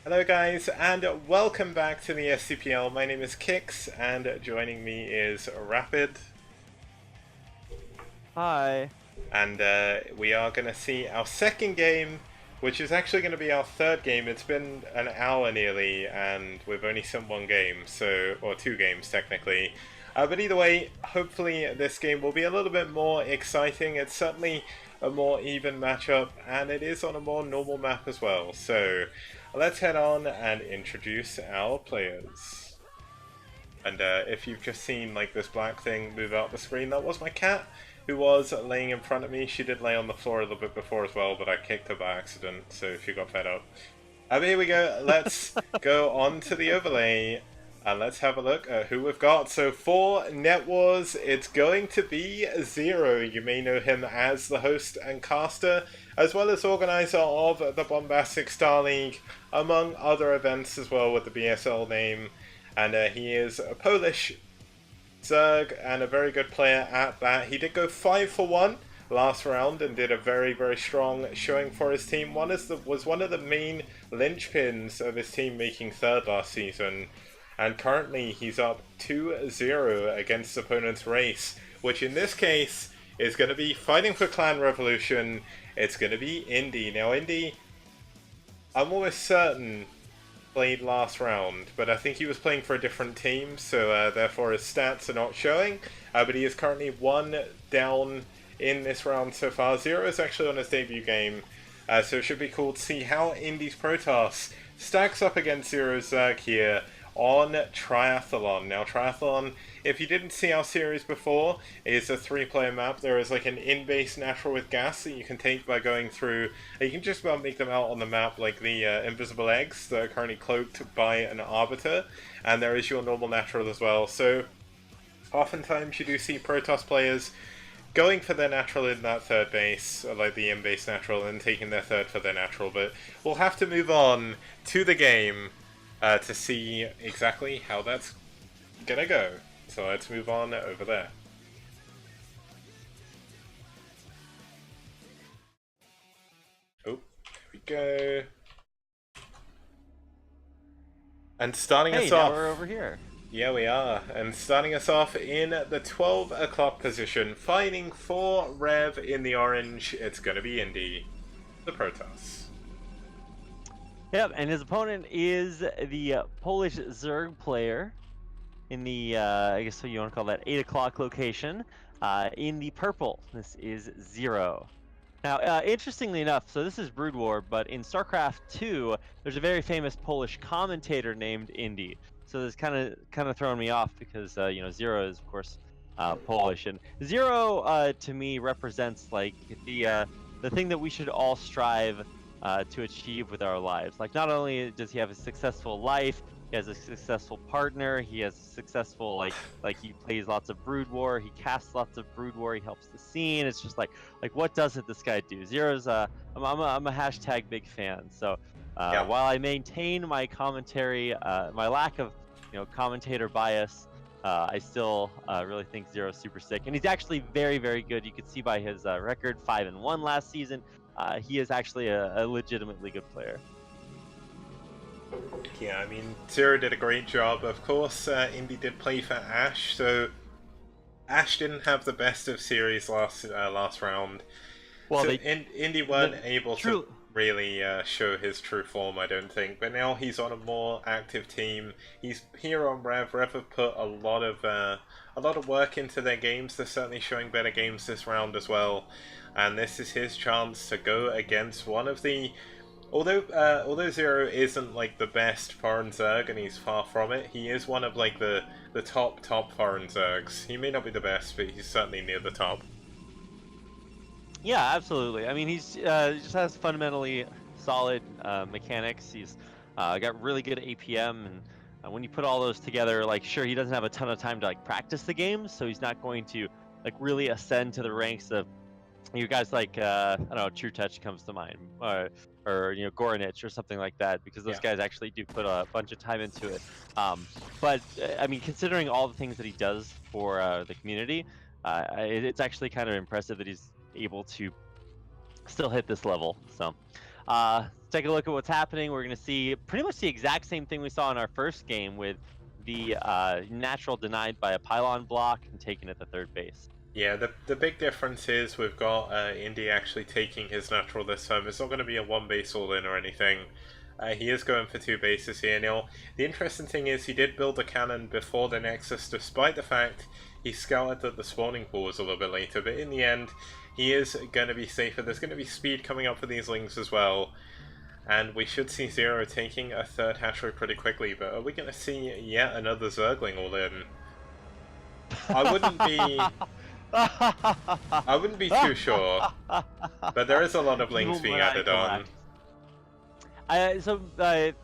Hello guys, and welcome back to the STPL. My name is Kix, and joining me is Rapid. Hi. And we are going to see our second game, which is actually going to be our third game. It's been an hour nearly, and we've only seen one game, or two games technically. But either way, hopefully this game will be a little bit more exciting. It's certainly a more even matchup, and it is on a more normal map as well. So let's head on and introduce our players. And if you've just seen like this black thing move out the screen, that was my cat who was laying in front of me. She did lay on the floor a little bit before as well, but I kicked her by accident, so she got fed up. But here we go. Let's go on to the overlay. And let's have a look at who we've got. So for Net Wars, it's going to be Zero. You may know him as the host and caster, as well as organizer of the Bombastic Star League, among other events as well with the BSL name. And he is a Polish Zerg and a very good player at that. He did go 5 for 1 last round and did a very, very strong showing for his team. Was one of the main linchpins of his team making third last season. And currently he's up 2-0 against his opponent's race, which in this case is going to be fighting for Clan Revolution. It's going to be InDi. Now InDi, I'm almost certain, played last round, but I think he was playing for a different team, so therefore his stats are not showing. But he is currently 1 down in this round so far. Zero is actually on his debut game, so it should be cool to see how InDi's Protoss stacks up against Zero's Zerg here on Triathlon. Now Triathlon, if you didn't see our series before, is a 3-player map. There is like an in-base natural with gas that you can take by going through. You can just about make them out on the map, like the invisible eggs that are currently cloaked by an arbiter, and there is your normal natural as well. So oftentimes you do see Protoss players going for their natural in that third base, like the in-base natural, and taking their third for their natural. But we'll have to move on to the game to see exactly how that's gonna go. So let's move on over there. Oh, here we go. And starting us off, we're over here. Yeah, we are. And starting us off in the 12 o'clock position, fighting for ReV in the orange, it's gonna be InDi, the Protoss. Yep, and his opponent is the Polish Zerg player in the, I guess what you want to call that, 8 o'clock location. In the purple, this is Zero. Now, interestingly enough, so this is Brood War, but in StarCraft 2, there's a very famous Polish commentator named InDi. So this kind of throwing me off because you know, Zero is of course Polish, and Zero to me represents like the thing that we should all strive to achieve with our lives. Like, not only does he have a successful life, he has a successful partner, he has a successful like he plays lots of Brood War, he casts lots of Brood War, he helps the scene. It's just like what doesn't this guy do? Zero's I'm a hashtag big fan. So Yeah. while I maintain my commentary, my lack of commentator bias, I still really think Zero's super sick, and he's actually very, very good. You could see by his record, 5-1 last season. He is actually a legitimately good player. Yeah, I mean, Zero did a great job. Of course, InDi did play for Ash, so Ash didn't have the best of series last round. Well, so InDi weren't able to really show his true form, I don't think. But now he's on a more active team. He's here on ReV. ReV have put a lot of work into their games. They're certainly showing better games this round as well. And this is his chance to go against one of the... Although Zero isn't like the best foreign Zerg, and he's far from it, he is one of like the top foreign Zergs. He may not be the best, but he's certainly near the top. Yeah, absolutely. I mean, he just has fundamentally solid mechanics. He's got really good APM, and when you put all those together, like, sure, he doesn't have a ton of time to like practice the game, so he's not going to like really ascend to the ranks of you guys like I don't know, True Touch comes to mind, or you know, Goranich or something like that, because those guys actually do put a bunch of time into it. But I mean, considering all the things that he does for the community, it's actually kind of impressive that he's able to still hit this level. So Let's take a look at what's happening. We're going to see pretty much the exact same thing we saw in our first game with the natural denied by a pylon block and taken at the third base. Yeah, the big difference is we've got InDi actually taking his natural this time. It's not going to be a one base all in or anything. He is going for two bases here. Now, the interesting thing is he did build a cannon before the Nexus, despite the fact he scouted that the spawning pool was a little bit later. But in the end, he is going to be safer. There's going to be speed coming up for these Lings as well. And we should see Zero taking a third hatchery pretty quickly. But are we going to see yet another Zergling all in? I wouldn't be too sure, but there is a lot of Lings being added on. The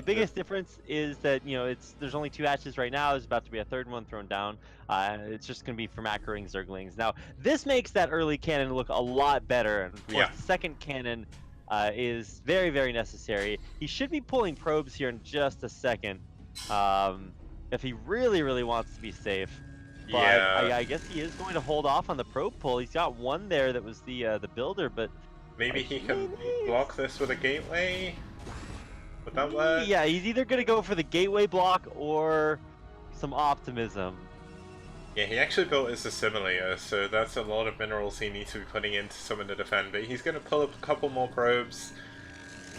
biggest difference is that there's only 2 hatches right now. There's about to be a third one thrown down. It's just going to be for macroing Zerglings. Now this makes that early cannon look a lot better, and of course the second cannon is very, very necessary. He should be pulling probes here in just a second, if he really, really wants to be safe. But yeah, I guess he is going to hold off on the probe pull. He's got one there that was the builder, but maybe he can block this with a gateway. Would that work? Yeah, he's either going to go for the gateway block or some optimism. Yeah, he actually built his assimilator, so that's a lot of minerals he needs to be putting into someone to defend. But he's going to pull up a couple more probes,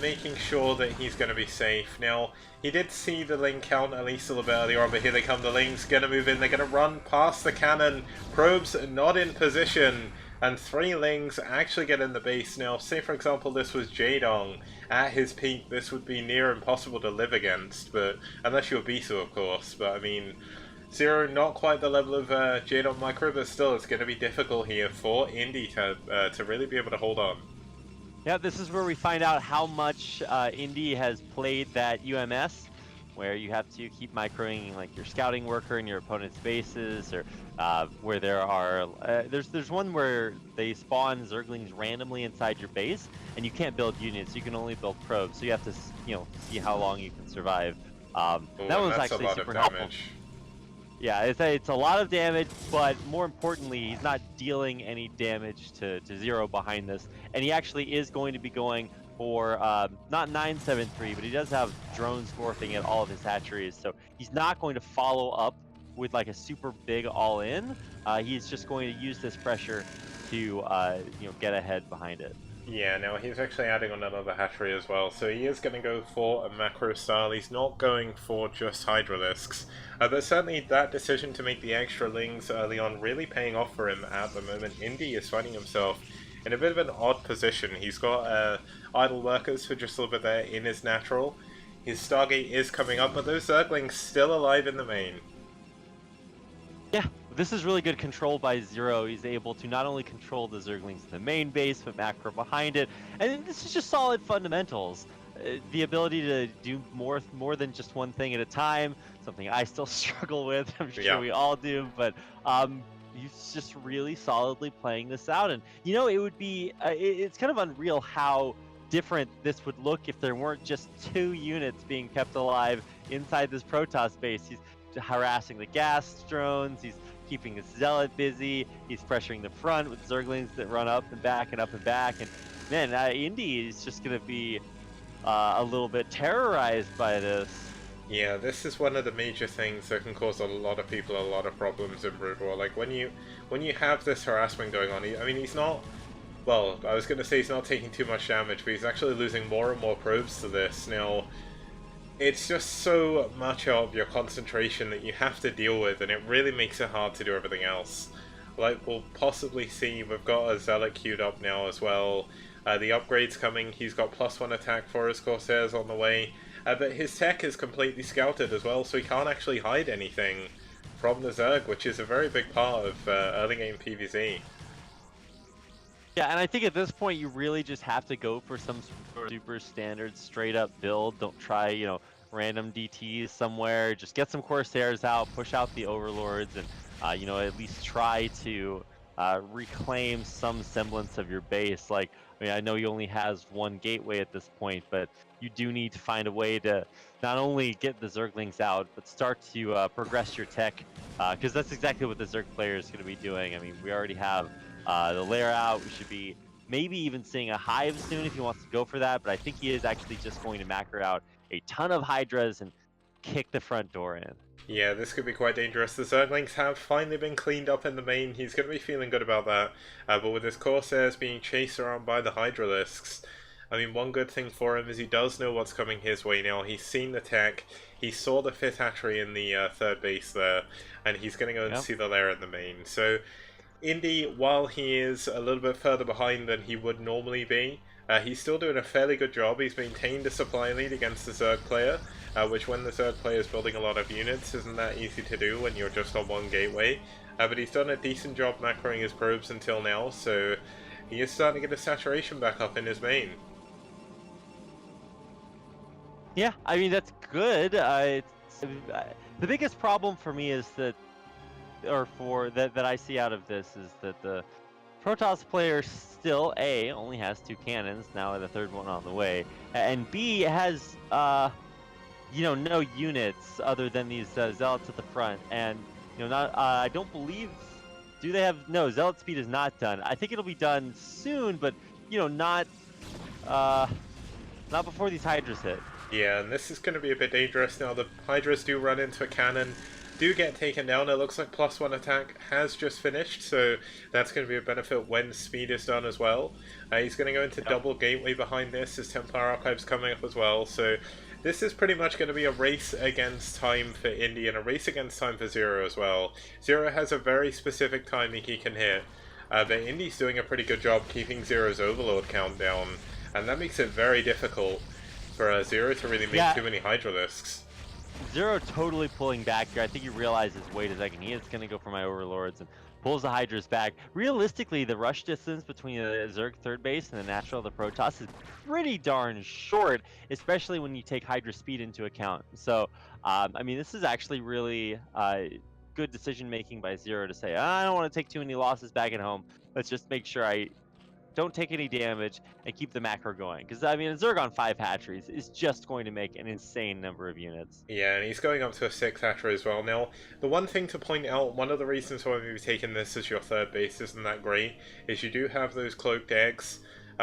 making sure that he's going to be safe. Now, he did see the Ling count at least a little bit earlier on, but here they come. The Ling's going to move in. They're going to run past the cannon. Probes not in position. And 3 Lings actually get in the base. Now, say for example this was Jaedong. At his peak, this would be near impossible to live against. But unless you're Bisu, of course. But I mean, Zero not quite the level of Jaedong Micro, but still it's going to be difficult here for InDi to really be able to hold on. Yeah, this is where we find out how much InDi has played that UMS, where you have to keep microing like your scouting worker in your opponent's bases, or where there are there's one where they spawn Zerglings randomly inside your base, and you can't build units. You can only build probes, so you have to see how long you can survive. That one's actually super helpful. Yeah, it's a lot of damage, but more importantly, he's not dealing any damage to Zero behind this. And he actually is going to be going for, not 973, but he does have drones morphing at all of his hatcheries. So he's not going to follow up with like a super big all-in. He's just going to use this pressure to, get ahead behind it. Yeah, now he's actually adding on another hatchery as well, so he is going to go for a macro style. He's not going for just Hydralisks. But certainly that decision to make the extra Lings early on really paying off for him at the moment. InDi is finding himself in a bit of an odd position. He's got idle workers for just a little bit there in his natural. His Stargate is coming up, but those Zerglings still alive in the main. Yeah, this is really good control by Zero. He's able to not only control the Zerglings in the main base, but macro behind it. And this is just solid fundamentals. The ability to do more than just one thing at a time, something I still struggle with. I'm sure we all do, but he's just really solidly playing this out. And it would be it's kind of unreal how different this would look if there weren't just 2 units being kept alive inside this Protoss base. He's harassing the gas drones, he's keeping his Zealot busy, he's pressuring the front with Zerglings that run up and back and up and back, and man, InDi is just going to be a little bit terrorized by this. Yeah, this is one of the major things that can cause a lot of people a lot of problems in Brood War. Like when you have this harassment going on, I mean he's not, well, I was going to say he's not taking too much damage, but he's actually losing more and more probes to this. Now, it's just so much of your concentration that you have to deal with, and it really makes it hard to do everything else. Like, we'll possibly see, we've got a Zealot queued up now as well. The upgrade's coming, he's got +1 attack for his Corsairs on the way. But his tech is completely scouted as well, so he can't actually hide anything from the Zerg, which is a very big part of early game PvZ. Yeah, and I think at this point you really just have to go for some super standard straight up build. Don't try, random DTs somewhere. Just get some Corsairs out, push out the Overlords, and at least try to reclaim some semblance of your base. Like, I mean, I know he only has 1 gateway at this point, but you do need to find a way to not only get the Zerglings out, but start to progress your tech, because that's exactly what the Zerg player is going to be doing. I mean, we already have the lair out. We should be maybe even seeing a hive soon if he wants to go for that. But I think he is actually just going to macro out a ton of hydras and kick the front door in. Yeah, this could be quite dangerous. The Zerglings have finally been cleaned up in the main. He's going to be feeling good about that. But with his Corsairs being chased around by the Hydralisks, I mean, one good thing for him is he does know what's coming his way now. He's seen the tech. He saw the 5th hatchery in the third base there. And he's going to go and see the lair in the main. So, InDi, while he is a little bit further behind than he would normally be, he's still doing a fairly good job. He's maintained a supply lead against the Zerg player, which when the Zerg player is building a lot of units isn't that easy to do when you're just on one gateway. But he's done a decent job macroing his probes until now, so he is starting to get his saturation back up in his main. Yeah, I mean, that's good. The biggest problem for me is that, that I see out of this is that the Protoss player still A, only has 2 cannons, now the 3rd one on the way, and B, has no units other than these zealots at the front, and I don't believe, do they have, no, zealot speed is not done. I think it'll be done soon, but not before these hydras hit. Yeah, and this is going to be a bit dangerous now. The hydras do run into a cannon, do get taken down. It looks like +1 attack has just finished, so that's going to be a benefit when speed is done as well. He's going to go into double gateway behind this. His Templar Archive's coming up as well, so this is pretty much going to be a race against time for InDi and a race against time for Zero as well. Zero has a very specific timing he can hit, but InDi's doing a pretty good job keeping Zero's Overlord count down, and that makes it very difficult for Zero to really make too many Hydralisks. Zero totally pulling back here. I think he realizes, wait a second, he is going to go for my Overlords and pulls the Hydras back. Realistically, the rush distance between the Zerg 3rd base and the natural of the Protoss is pretty darn short, especially when you take Hydra speed into account. So, I mean, this is actually really good decision making by Zero to say, I don't want to take too many losses back at home. Let's just make sure I don't take any damage and keep the macro going, because I mean, a Zerg on 5 hatcheries is just going to make an insane number of units. Yeah, and he's going up to a 6 hatchery as well. Now, the one thing to point out, one of the reasons why maybe taking this as your 3rd base isn't that great, is you do have those cloaked eggs,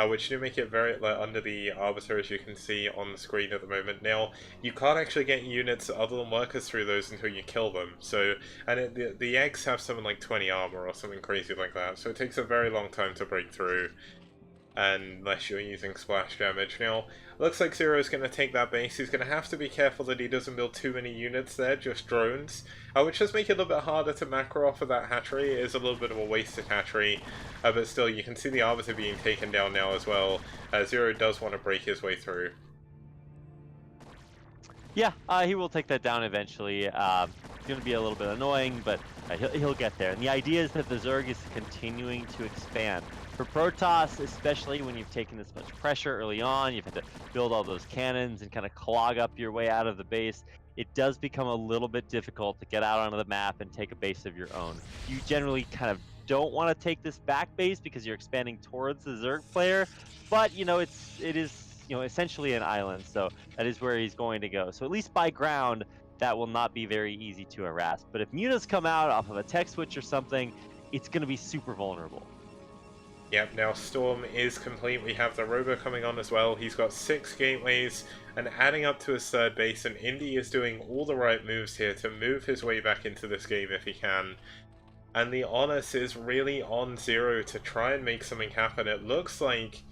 which do make it very under the Arbiter, as you can see on the screen at the moment. Now, you can't actually get units other than workers through those until you kill them. So, and the eggs have something like 20 armor or something crazy like that. So it takes a very long time to break through, unless you're using splash damage. Now, looks like Zero's going to take that base. He's going to have to be careful that he doesn't build too many units there, just drones, which does make it a little bit harder to macro off of that hatchery. It is a little bit of a wasted hatchery, but still, you can see the Arbiter being taken down now as well. Zero does want to break his way through. Yeah, he will take that down eventually. It's going to be a little bit annoying, but he'll get there. And the idea is that the Zerg is continuing to expand. For Protoss, especially when you've taken this much pressure early on, you've had to build all those cannons and kind of clog up your way out of the base, it does become a little bit difficult to get out onto the map and take a base of your own. You generally kind of don't want to take this back base because you're expanding towards the Zerg player, but it is essentially an island, so that is where he's going to go. So at least by ground, that will not be very easy to harass. But if Mutas come out off of a tech switch or something, it's going to be super vulnerable. Yep, now Storm is complete. We have the Robo coming on as well. He's got 6 gateways and adding up to his 3rd base, and InDi is doing all the right moves here to move his way back into this game if he can. And the onus is really on Zero to try and make something happen. It looks like,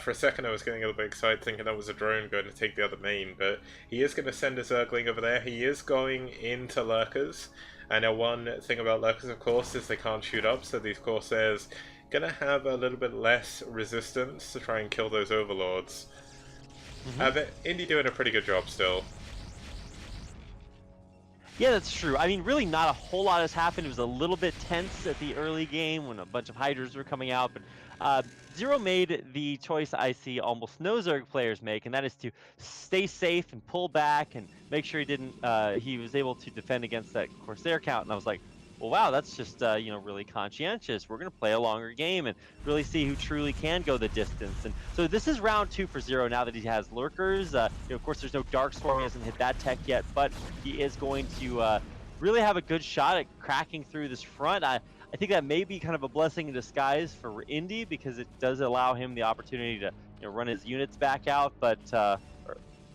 for a second I was getting a little bit excited thinking that was a drone going to take the other main, but he is going to send a Zergling over there. He is going into Lurkers, and now one thing about Lurkers, of course, is they can't shoot up, so these Corsairs gonna have a little bit less resistance to try and kill those Overlords. But InDi doing a pretty good job still. Yeah, that's true. I mean, really not a whole lot has happened. It was a little bit tense at the early game when a bunch of Hydras were coming out, but Zero made the choice I see almost no Zerg players make, and that is to stay safe and pull back and make sure he was able to defend against that Corsair count, and I was like, well, wow, that's just really conscientious. We're going to play a longer game and really see who truly can go the distance. And so this is round 2 for Zero now that he has Lurkers. Of course, there's no Darkstorm. He hasn't hit that tech yet, but he is going to really have a good shot at cracking through this front. I think that may be kind of a blessing in disguise for InDi, because it does allow him the opportunity to run his units back out. But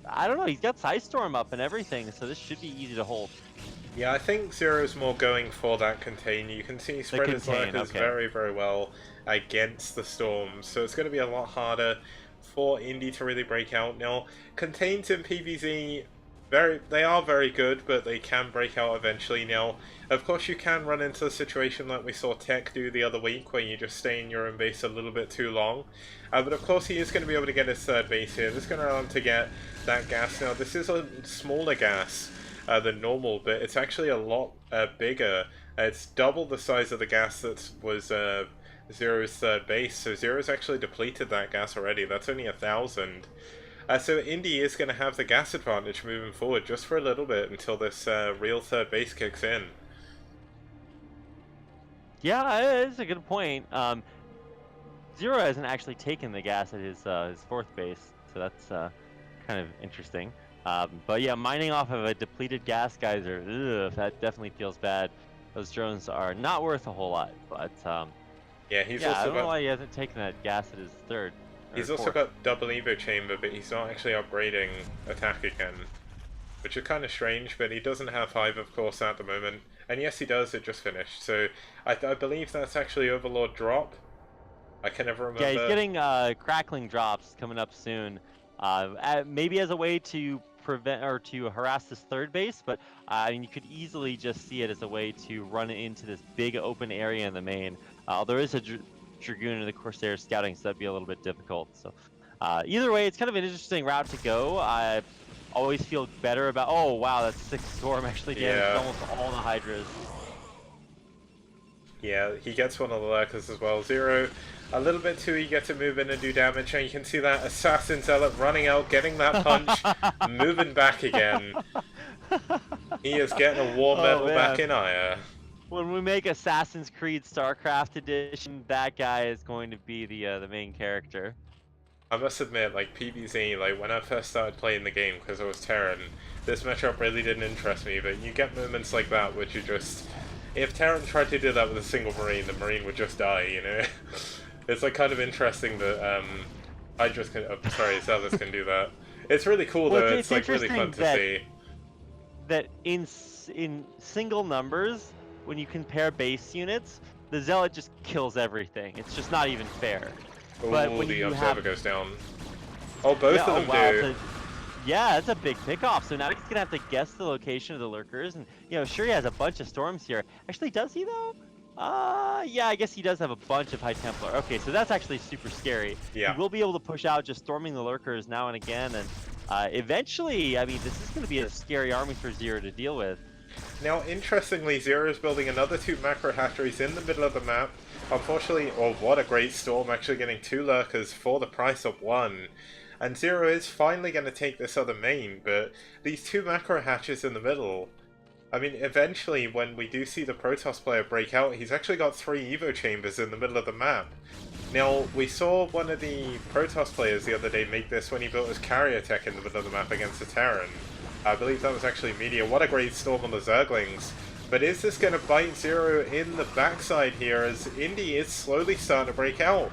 I don't know, he's got Storm up and everything, so this should be easy to hold. Yeah, I think Zero's more going for that contain. You can see spread his lurkers very, very well against the storms, so it's going to be a lot harder for InDi to really break out. Now, contains in PvZ, they are very good, but they can break out eventually. Now, of course, you can run into a situation like we saw Tech do the other week, where you just stay in your own base a little bit too long. But of course, he is going to be able to get his third base here. This is going to allow him to get that gas. Now, this is a smaller gas than normal, but it's actually a lot bigger. It's double the size of the gas that was Zero's third base, so Zero's actually depleted that gas already. That's only 1,000. So InDi is going to have the gas advantage moving forward just for a little bit until this real third base kicks in. Yeah, it's a good point. Zero hasn't actually taken the gas at his fourth base, so that's kind of interesting. But yeah, mining off of a depleted gas geyser, that definitely feels bad. Those drones are not worth a whole lot, but yeah, I don't know why he hasn't taken that gas at his third. He's also got double Evo chamber, but he's not actually upgrading attack again, which is kind of strange. But he doesn't have Hive, of course, at the moment. And yes, he does. It just finished. So I believe that's actually Overlord drop. I can never remember. Yeah, he's getting crackling drops coming up soon. Maybe as a way to prevent or to harass this third base, but I mean, you could easily just see it as a way to run into this big open area in the main. There is a Dragoon and the Corsair scouting, so that'd be a little bit difficult. So either way, it's kind of an interesting route to go. I always feel better about. Oh wow, that's 6 Storm actually damaged almost all the Hydras. Yeah, he gets one of the lurkers as well. Zero, a little bit too eager to move in and do damage, and you can see that Assassin Zealot running out, getting that punch, moving back again. He is getting a war medal back in Aya. When we make Assassin's Creed StarCraft Edition, that guy is going to be the main character. I must admit, like, PvZ, like, when I first started playing the game, because I was Terran, this matchup really didn't interest me, but you get moments like that which you just... If Terran tried to do that with a single Marine, the Marine would just die, you know? It's, like, kind of interesting that, Hydras can... Oh, sorry, Zealots can do that. It's really cool, though. It's like, really fun to see. That in single numbers, when you compare base units, the Zealot just kills everything. It's just not even fair. Ooh, but when the you Observer goes down. Oh, both of them do. Yeah, that's a big pickoff. So now he's gonna have to guess the location of the lurkers, and sure, he has a bunch of storms here. Actually, does he though? Yeah, I guess he does have a bunch of High Templar. Okay, so that's actually super scary. Yeah. He will be able to push out just storming the lurkers now and again, and eventually, I mean, this is gonna be a scary army for Zero to deal with. Now, interestingly, Zero is building another 2 macro hatcheries in the middle of the map. Unfortunately, what a great storm, actually getting 2 lurkers for the price of 1. And Zero is finally going to take this other main, but these 2 macro hatches in the middle, I mean, eventually, when we do see the Protoss player break out, he's actually got 3 Evo chambers in the middle of the map. Now, we saw one of the Protoss players the other day make this when he built his carrier tech in the middle of the map against a Terran. I believe that was actually Media. What a great storm on the Zerglings. But is this going to bite Zero in the backside here, as InDi is slowly starting to break out?